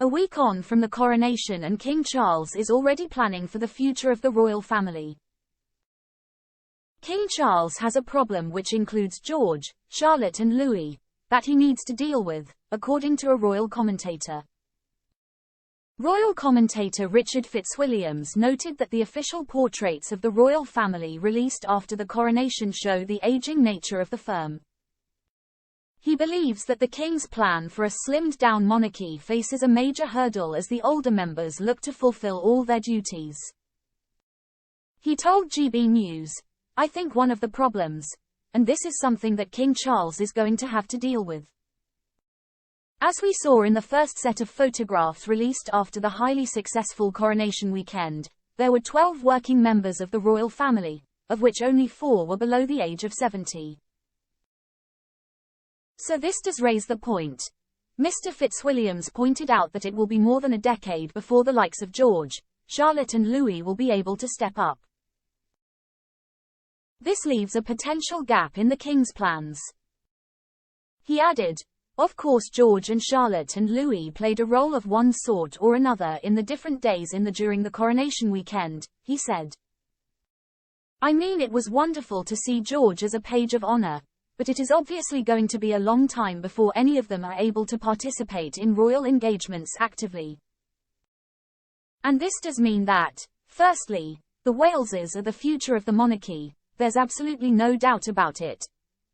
A week on from the coronation, and King Charles is already planning for the future of the royal family. King Charles has a problem which includes George, Charlotte and Louis, that he needs to deal with, according to a royal commentator. Royal commentator Richard Fitzwilliams noted that the official portraits of the royal family released after the coronation show the aging nature of the firm. He believes that the king's plan for a slimmed-down monarchy faces a major hurdle as the older members look to fulfill all their duties. He told GB News, "I think one of the problems, and this is something that King Charles is going to have to deal with. As we saw in the first set of photographs released after the highly successful coronation weekend, there were 12 working members of the royal family, of which only 4 were below the age of 70. So this does raise the point." Mr. Fitzwilliams pointed out that it will be more than a decade before the likes of George, Charlotte and Louis will be able to step up. This leaves a potential gap in the king's plans. He added, "Of course George and Charlotte and Louis played a role of one sort or another in the different days during the coronation weekend," he said. "I mean, it was wonderful to see George as a page of honor, but it is obviously going to be a long time before any of them are able to participate in royal engagements actively. And this does mean that, firstly, the Waleses are the future of the monarchy, there's absolutely no doubt about it.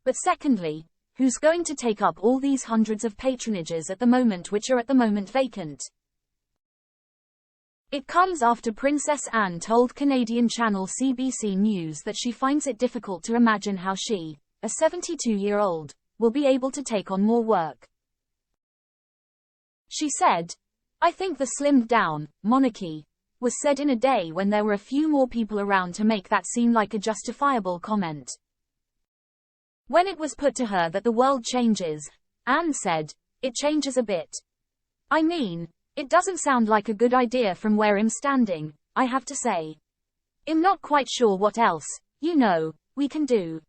But secondly, who's going to take up all these hundreds of patronages at the moment which are at the moment vacant?" It comes after Princess Anne told Canadian channel CBC News that she finds it difficult to imagine how she, a 72-year-old, will be able to take on more work. She said, "I think the slimmed-down monarchy was said in a day when there were a few more people around to make that seem like a justifiable comment. When it was put to her that the world changes, Anne said, it changes a bit. I mean, it doesn't sound like a good idea from where I'm standing, I have to say. I'm not quite sure what else, we can do."